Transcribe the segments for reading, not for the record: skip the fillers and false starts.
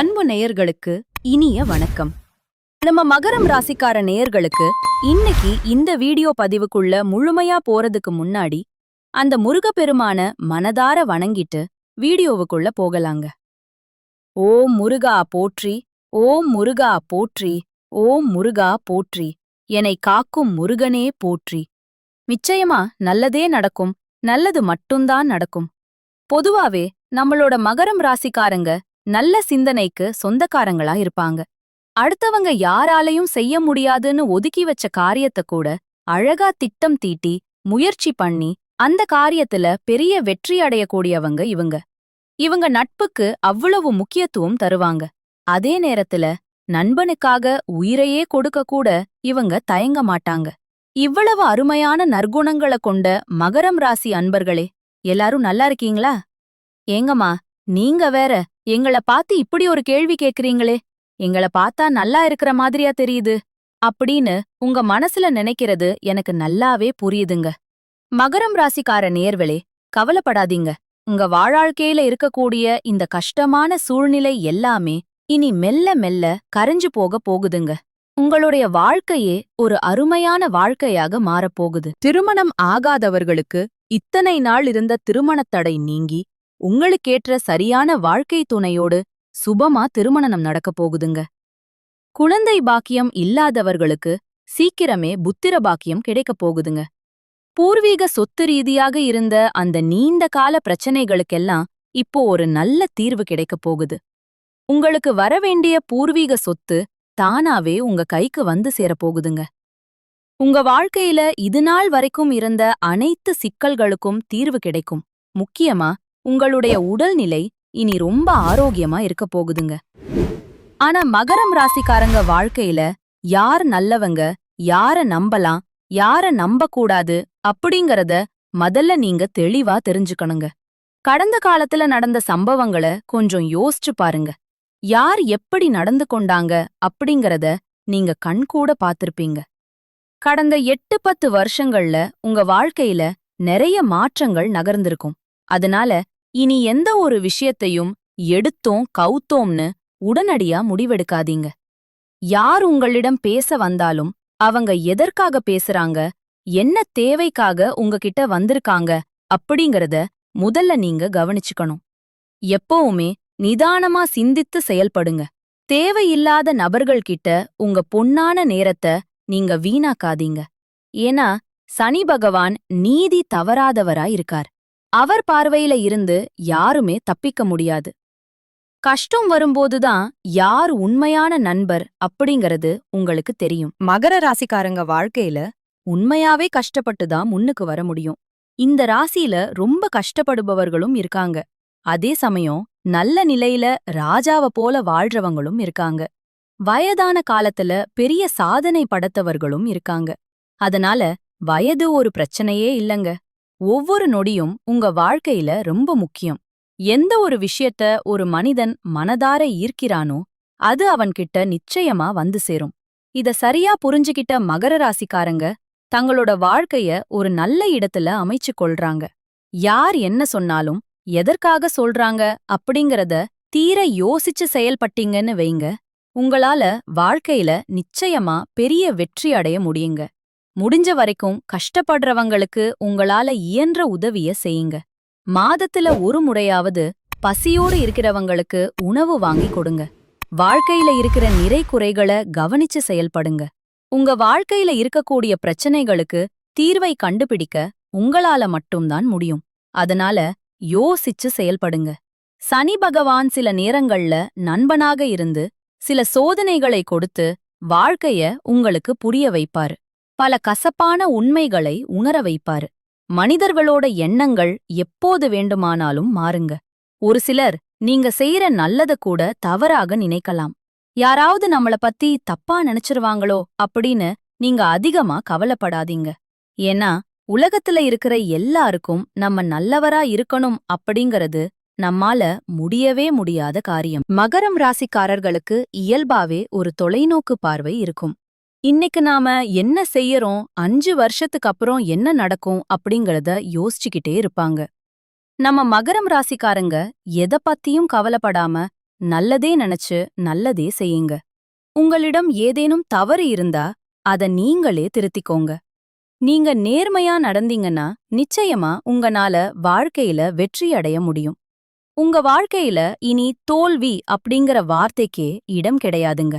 அன்பு நேயர்களுக்கு இனிய வணக்கம். நம்ம மகரம் ராசிக்கார நேயர்களுக்கு இன்னைக்கு இந்த வீடியோ பதிவுக்குள்ள முழுமையா போறதுக்கு முன்னாடி அந்த முருகப்பெருமான மனதார வணங்கிட்டு வீடியோவுக்குள்ள போகலாங்க. ஓம் முருகா போற்றி, ஓம் முருகா போற்றி, ஓம் முருகா போற்றி, என்னை காக்கும் முருகனே போற்றி. நிச்சயமா நல்லதே நடக்கும், நல்லது மட்டும்தான் நடக்கும். பொதுவாவே நம்மளோட மகரம் ராசிக்காரங்க நல்ல சிந்தனைக்கு சொந்தக்காரங்களா இருப்பாங்க. அடுத்தவங்க யாராலையும் செய்ய முடியாதுன்னு ஒதுக்கி வச்ச காரியத்தை கூட அழகா திட்டம் தீட்டி முயற்சி பண்ணி அந்த காரியத்துல பெரிய வெற்றி அடையக்கூடியவங்க இவங்க. இவங்க நட்புக்கு அவ்வளவு முக்கியத்துவம் தருவாங்க. அதே நேரத்துல நண்பனுக்காக உயிரையே கொடுக்க கூட இவங்க தயங்க மாட்டாங்க. இவ்வளவு அருமையான நற்குணங்களை கொண்ட மகரம் ராசி அன்பர்களே, எல்லாரும் நல்லா இருக்கீங்களா? ஏங்கம்மா, நீங்க வேற எங்கள பார்த்து இப்படி ஒரு கேள்வி கேக்குறீங்களே, எங்கள பார்த்தா நல்லா இருக்கிற மாதிரியா தெரியுது அப்படின்னு உங்க மனசுல நினைக்கிறது எனக்கு நல்லாவே புரியுதுங்க. மகரம் ராசிக்கார நேயர்களே, கவலைப்படாதீங்க. உங்க வாழ்க்கையில இருக்கக்கூடிய இந்த கஷ்டமான சூழ்நிலை எல்லாமே இனி மெல்ல மெல்ல கரைஞ்சு போக போகுதுங்க. உங்களுடைய வாழ்க்கையே ஒரு அருமையான வாழ்க்கையாக மாறப்போகுது. திருமணம் ஆகாதவர்களுக்கு இத்தனை நாள் இருந்த திருமணத் தடை நீங்கி உங்களுக்கேற்ற சரியான வாழ்க்கை துணையோடு சுபமா திருமணம் நடக்கப் போகுதுங்க. குழந்தை பாக்கியம் இல்லாதவர்களுக்கு சீக்கிரமே புத்திர பாக்கியம் கிடைக்கப் போகுதுங்க. பூர்வீக சொத்து ரீதியாக இருந்த அந்த நீண்ட கால பிரச்சனைகளுக்கெல்லாம் இப்போ ஒரு நல்ல தீர்வு கிடைக்கப் போகுது. உங்களுக்கு வரவேண்டிய பூர்வீக சொத்து தானாவே உங்க கைக்கு வந்து சேரப்போகுதுங்க. உங்க வாழ்க்கையில இதுநாள் வரைக்கும் இருந்த அனைத்து சிக்கல்களுக்கும் தீர்வு கிடைக்கும். முக்கியமா உங்களுடைய உடல்நிலை இனி ரொம்ப ஆரோக்கியமா இருக்க போகுதுங்க. ஆனா மகரம் ராசிக்காரங்க வாழ்க்கையில யார் நல்லவங்க, யார நம்பலாம், யார நம்பக்கூடாது அப்படிங்கறத முதல்ல நீங்க தெளிவா தெரிஞ்சுக்கணுங்க. கடந்த காலத்துல நடந்த சம்பவங்களை கொஞ்சம் யோசிச்சு பாருங்க. யார் எப்படி நடந்து கொண்டாங்க அப்படிங்கறத நீங்க கண்கூட பாத்திருப்பீங்க. கடந்த 8-10 வருஷங்கள்ல உங்க வாழ்க்கையில நிறைய மாற்றங்கள் நகர்ந்திருக்கும். அதனால இனி எந்த ஒரு விஷயத்தையும் எடுத்தோம் கவுத்தோம்னு உடனடியா முடிவெடுக்காதீங்க. யார் உங்களிடம் பேச வந்தாலும் அவங்க எதற்காக பேசுறாங்க, என்ன தேவைக்காக உங்ககிட்ட வந்திருக்காங்க அப்படிங்கறத முதல்ல நீங்க கவனிச்சுக்கணும். எப்பவுமே நிதானமா சிந்தித்து செயல்படுங்க. தேவையில்லாத நபர்கள்கிட்ட உங்க பொன்னான நேரத்தை நீங்க வீணாக்காதீங்க. ஏன்னா சனி பகவான் நீதி தவறாதவராய் இருக்கார். அவர் பார்வையில இருந்து யாருமே தப்பிக்க முடியாது. கஷ்டம் வரும்போதுதான் யார் உண்மையான நண்பர் அப்படிங்கறது உங்களுக்கு தெரியும். மகர ராசிக்காரங்க வாழ்க்கையில உண்மையாவே கஷ்டப்பட்டுதான் முன்னுக்கு வர முடியும். இந்த ராசியில ரொம்ப கஷ்டப்படுபவர்களும் இருக்காங்க. அதே சமயம் நல்ல நிலையில ராஜாவ போல வாழ்றவங்களும் இருக்காங்க. வயதான காலத்துல பெரிய சாதனை படைத்தவர்களும் இருக்காங்க. அதனால வயது ஒரு பிரச்சனையே இல்லங்க. ஒவ்வொரு நொடியும் உங்க வாழ்க்கையில ரொம்ப முக்கியம். எந்த ஒரு விஷயத்த ஒரு மனிதன் மனதார ஈர்க்கிறானோ அது அவன்கிட்ட நிச்சயமா வந்து சேரும். இத சரியா புரிஞ்சுகிட்ட மகர ராசிக்காரங்க தங்களோட வாழ்க்கைய ஒரு நல்ல இடத்துல அமைச்சு கொள்றாங்க. யார் என்ன சொன்னாலும் எதற்காக சொல்றாங்க அப்படிங்கறத தீர யோசிச்சு செயல்பட்டீங்கன்னு வைங்க, உங்களால வாழ்க்கையில நிச்சயமா பெரிய வெற்றி அடைய முடியுங்க. முடிஞ்ச வரைக்கும் கஷ்டப்படுறவங்களுக்கு உங்களால இயன்ற உதவிய செய்யுங்க. மாதத்துல ஒரு முறையாவது பசியோடு இருக்கிறவங்களுக்கு உணவு வாங்கி கொடுங்க. வாழ்க்கையில இருக்கிற நிறை குறைகளை கவனிச்சு செயல்படுங்க. உங்க வாழ்க்கையில இருக்கக்கூடிய பிரச்சனைகளுக்கு தீர்வை கண்டுபிடிக்க உங்களால மட்டும்தான் முடியும். அதனால யோசிச்சு செயல்படுங்க. சனி பகவான் சில நேரங்கள்ல நண்பனாக இருந்து சில சோதனைகளை கொடுத்து வாழ்க்கைய உங்களுக்கு புரிய வைப்பாரு. பல கசப்பான உண்மைகளை உணர வைப்பாரு. மனிதர்களோட எண்ணங்கள் எப்போது வேண்டுமானாலும் மாறுங்க. ஒரு சிலர் நீங்க செய்யற நல்லத கூட தவறாக நினைக்கலாம். யாராவது நம்மள பத்தி தப்பா நினைச்சிருவாங்களோ அப்படின்னு நீங்க அதிகமா கவலைப்படாதீங்க. ஏன்னா உலகத்துல இருக்கிற எல்லாருக்கும் நம்ம நல்லவரா இருக்கணும் அப்படிங்கறது நம்மால முடியவே முடியாத காரியம். மகரம் ராசிக்காரர்களுக்கு இயல்பாவே ஒரு தொலைநோக்கு பார்வை இருக்கும். இன்னைக்கு நாம என்ன செய்யறோம், 5 வருஷத்துக்கு அப்புறம் என்ன நடக்கும் அப்படிங்கறத யோசிச்சுக்கிட்டே இருப்பாங்க. நம்ம மகரம் ராசிக்காரங்க எதை பத்தியும் கவலைப்படாம நல்லதே நினைச்சு நல்லதே செய்யுங்க. உங்களிடம் ஏதேனும் தவறு இருந்தா அத நீங்களே திருத்திக்கோங்க. நீங்க நேர்மையா நடந்தீங்கன்னா நிச்சயமா உங்கனால வாழ்க்கையில வெற்றி அடைய முடியும். உங்க வாழ்க்கையில இனி தோல்வி அப்படிங்கிற வார்த்தைக்கே இடம் கிடையாதுங்க.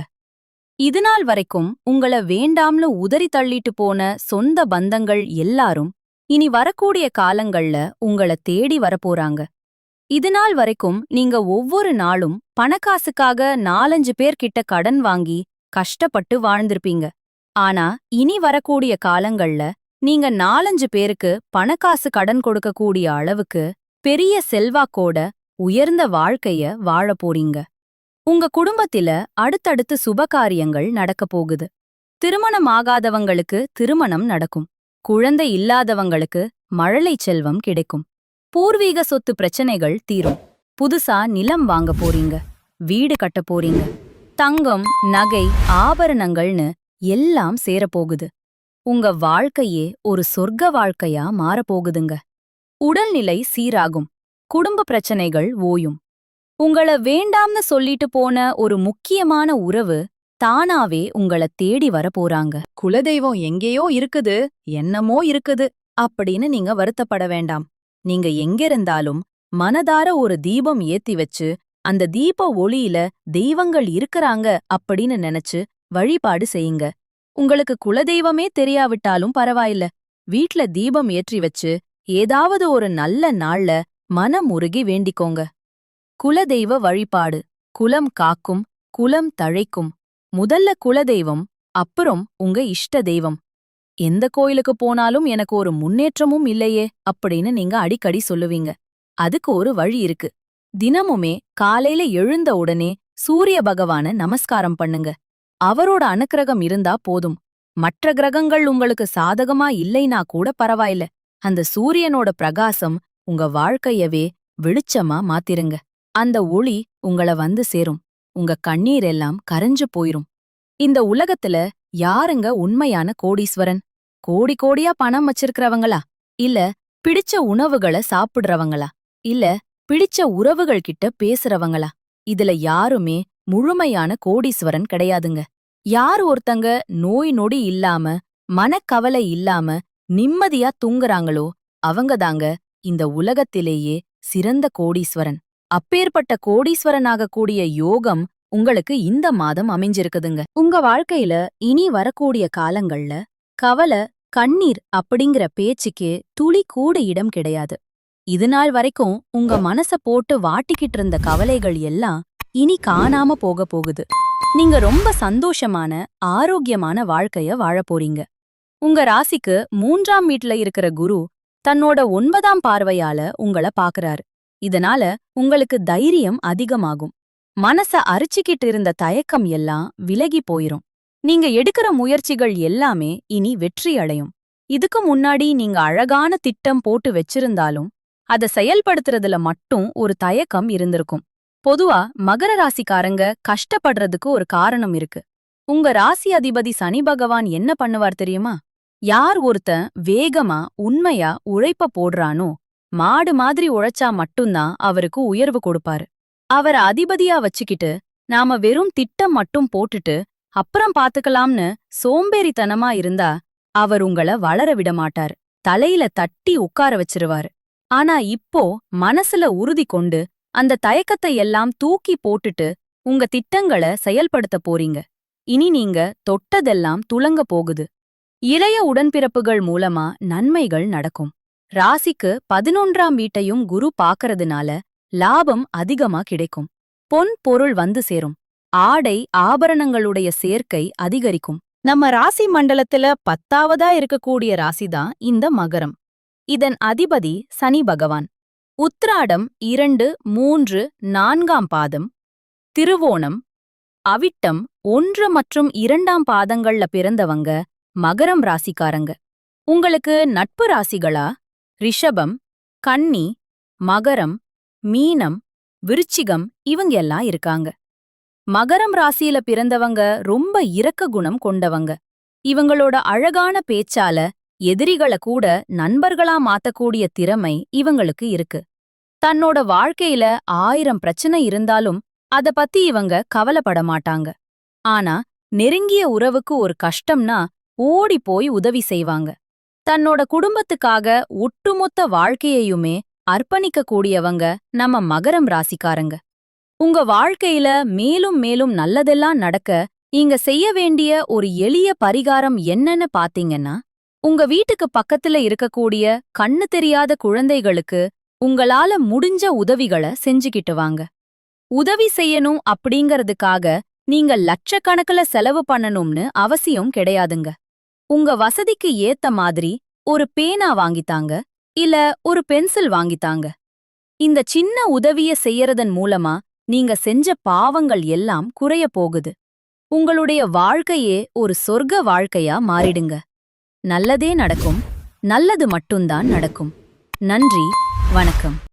இதுநாள் வரைக்கும் உங்கள வேண்டாம்னு உதறி தள்ளிட்டு போன சொந்த பந்தங்கள் எல்லாரும் இனி வரக்கூடிய காலங்கள்ல உங்கள தேடி வரப்போறாங்க. இதுநாள் வரைக்கும் நீங்க ஒவ்வொரு நாளும் பணக்காசுக்காக 4-5 பேர்கிட்ட கடன் வாங்கி கஷ்டப்பட்டு வாழ்ந்திருப்பீங்க. ஆனா இனி வரக்கூடிய காலங்கள்ல நீங்க 4-5 பேருக்கு பணக்காசு கடன் கொடுக்கக்கூடிய அளவுக்கு பெரிய செல்வாக்கோட உயர்ந்த வாழ்க்கைய வாழப் போறீங்க. உங்க குடும்பத்தில அடுத்தடுத்து சுபகாரியங்கள் நடக்கப் போகுது. திருமணமாகாதவங்களுக்கு திருமணம் நடக்கும். குழந்தை இல்லாதவங்களுக்கு மழலை செல்வம் கிடைக்கும். பூர்வீக சொத்து பிரச்சனைகள் தீரும். புதுசா நிலம் வாங்க போறீங்க. வீடு கட்ட போறீங்க. தங்கம், நகை, ஆபரணங்கள்னு எல்லாம் சேரப்போகுது. உங்க வாழ்க்கையே ஒரு சொர்க்க வாழ்க்கையா மாறப்போகுதுங்க. உடல்நிலை சீராகும். குடும்ப பிரச்சனைகள் ஓயும். உங்கள வேண்டாம்னு சொல்லிட்டு போன ஒரு முக்கியமான உறவு தானாவே உங்கள தேடி வரப்போறாங்க. குலதெய்வம் எங்கேயோ இருக்குது, என்னமோ இருக்குது அப்படின்னு நீங்க வருத்தப்பட வேண்டாம். நீங்க எங்கிருந்தாலும் மனதார ஒரு தீபம் ஏத்தி வச்சு அந்த தீப ஒளியில தெய்வங்கள் இருக்கறாங்க அப்படின்னு நினைச்சு வழிபாடு செய்யுங்க. உங்களுக்கு குலதெய்வமே தெரியாவிட்டாலும் பரவாயில்ல. வீட்ல தீபம் ஏற்றி வச்சு ஏதாவது ஒரு நல்ல நாள்ல மனமுருகி வேண்டிக்கோங்க. குலதெய்வ வழிபாடு குலம் காக்கும், குலம் தழைக்கும். முதல்ல குலதெய்வம், அப்புறம் உங்க இஷ்ட தெய்வம். எந்த கோயிலுக்கு போனாலும் எனக்கு ஒரு முன்னேற்றமும் இல்லையே அப்படின்னு நீங்க அடிக்கடி சொல்லுவீங்க. அதுக்கு ஒரு வழி இருக்கு. தினமுமே காலையில எழுந்த உடனே சூரிய பகவான நமஸ்காரம் பண்ணுங்க. அவரோட அனுக்கிரகம் இருந்தா போதும். மற்ற கிரகங்கள் உங்களுக்கு சாதகமா இல்லைனா கூட பரவாயில்ல. அந்த சூரியனோட பிரகாசம் உங்க வாழ்க்கையவே வெளிச்சமா மாத்திருங்க. அந்த ஒளி உங்கள வந்து சேரும். உங்க கண்ணீர் எல்லாம் கரைஞ்சு போயிரும். இந்த உலகத்துல யாருங்க உண்மையான கோடீஸ்வரன்? கோடி கோடியா பணம் வச்சிருக்கிறவங்களா? இல்ல பிடிச்ச உணவுகளை சாப்பிடுறவங்களா? இல்ல பிடிச்ச உறவுகள் கிட்ட பேசுறவங்களா? இதுல யாருமே முழுமையான கோடீஸ்வரன் கிடையாதுங்க. யார் ஒருத்தங்க நோய் நொடி இல்லாம, மனக்கவலை இல்லாம நிம்மதியா தூங்குறாங்களோ அவங்கதாங்க இந்த உலகத்திலேயே சிறந்த கோடீஸ்வரன். அப்பேற்பட்ட கோடீஸ்வரனாக கூடிய யோகம் உங்களுக்கு இந்த மாதம் அமைஞ்சிருக்குதுங்க. உங்க வாழ்க்கையில இனி வரக்கூடிய காலங்கள்ல கவலை, கண்ணீர் அப்படிங்கிற பேச்சுக்கே துளி கூட இடம் கிடையாது. இதுநாள் வரைக்கும் உங்க மனச போட்டு வாட்டிக்கிட்டு இருந்த கவலைகள் எல்லாம் இனி காணாம போக போகுது. நீங்க ரொம்ப சந்தோஷமான, ஆரோக்கியமான வாழ்க்கைய வாழப் போறீங்க. உங்க ராசிக்கு 3ஆம் வீட்ல இருக்கிற குரு தன்னோட 9ஆம் பார்வையால உங்கள பாக்குறாரு. இதனால உங்களுக்கு தைரியம் அதிகமாகும். மனச அரிச்சுக்கிட்டு இருந்த தயக்கம் எல்லாம் விலகி போயிரும். நீங்க எடுக்கிற முயற்சிகள் எல்லாமே இனி வெற்றி அடையும். இதுக்கு முன்னாடி நீங்க அழகான திட்டம் போட்டு வச்சிருந்தாலும் அத செயல்படுத்துறதுல மட்டும் ஒரு தயக்கம் இருந்திருக்கும். பொதுவா மகர ராசிக்காரங்க கஷ்டப்படுறதுக்கு ஒரு காரணம் இருக்கு. உங்க ராசி அதிபதி சனி பகவான் என்ன பண்ணுவார் தெரியுமா? யார் ஒருத்தன் வேகமா உண்மையா உழைப்ப போடுறானோ, மாடு மாதிரி உழைச்சா மட்டும்தான் அவருக்கு உயர்வு கொடுப்பாரு. அவர அதிபதியா வச்சுக்கிட்டு நாம வெறும் திட்டம் மட்டும் போட்டுட்டு அப்புறம் பாத்துக்கலாம்னு சோம்பேறித்தனமா இருந்தா அவர் உங்கள வளர விடமாட்டாரு. தலையில தட்டி உட்கார வச்சிருவாரு. ஆனா இப்போ மனசுல உறுதி கொண்டு அந்த தயக்கத்தை எல்லாம் தூக்கி போட்டுட்டு உங்க திட்டங்களை செயல்படுத்த போறீங்க. இனி நீங்க தொட்டதெல்லாம் துலங்க போகுது. இளைய உடன்பிறப்புகள் மூலமா நன்மைகள் நடக்கும். ராசிக்கு 11ஆம் வீட்டையும் குரு பாக்கறதுனால லாபம் அதிகமா கிடைக்கும். பொன் பொருள் வந்து சேரும். ஆடை ஆபரணங்களுடைய சேர்க்கை அதிகரிக்கும். நம்ம ராசி மண்டலத்துல 10ஆவதா இருக்கக்கூடிய ராசிதான் இந்த மகரம். இதன் அதிபதி சனி பகவான். உத்திராடம் 2, 3, 4ஆம் பாதம், திருவோணம், அவிட்டம் 1 மற்றும் 2ஆம் பாதங்கள்ல பிறந்தவங்க மகரம் ராசிக்காரங்க. உங்களுக்கு நட்பு ராசிகளா ரிஷபம், கன்னி, மகரம், மீனம், விருச்சிகம் இவங்க எல்லாம் இருக்காங்க. மகரம் ராசியில பிறந்தவங்க ரொம்ப இரக்க குணம் கொண்டவங்க. இவங்களோட அழகான பேச்சால எதிரிகளை கூட நண்பர்களா மாத்தக்கூடிய திறமை இவங்களுக்கு இருக்கு. தன்னோட வாழ்க்கையில 1000 பிரச்சனை இருந்தாலும் அத பத்தி இவங்க கவலைப்பட மாட்டாங்க. ஆனா நெருங்கிய உறவுக்கு ஒரு கஷ்டம்னா ஓடி போய் உதவி செய்வாங்க. தன்னோட குடும்பத்துக்காக ஒட்டுமொத்த வாழ்க்கையையுமே அர்ப்பணிக்க கூடியவங்க நம்ம மகரம் ராசிக்காரங்க. உங்க வாழ்க்கையில மேலும் மேலும் நல்லதெல்லாம் நடக்க நீங்க செய்ய வேண்டிய ஒரு எளிய பரிகாரம் என்னன்னு பாத்தீங்கன்னா, உங்க வீட்டுக்கு பக்கத்துல இருக்கக்கூடிய கண்ணு தெரியாத குழந்தைகளுக்கு உங்களால முடிஞ்ச உதவிகளை செஞ்சுக்கிட்டு வாங்க. உதவி செய்யணும் அப்படிங்கறதுக்காக நீங்க லட்சக்கணக்குல செலவு பண்ணணும்னு அவசியம் கிடையாதுங்க. உங்க வசதிக்கு ஏத்த மாதிரி ஒரு பேனா வாங்கித்தாங்க, இல்ல ஒரு பென்சில் வாங்கித்தாங்க. இந்த சின்ன உதவிய செய்யறதன் மூலமா நீங்க செஞ்ச பாவங்கள் எல்லாம் குறைய போகுது. உங்களுடைய வாழ்க்கையே ஒரு சொர்க்க வாழ்க்கையா மாறிடுங்க. நல்லதே நடக்கும். நல்லது மட்டும்தான் நடக்கும். நன்றி. வணக்கம்.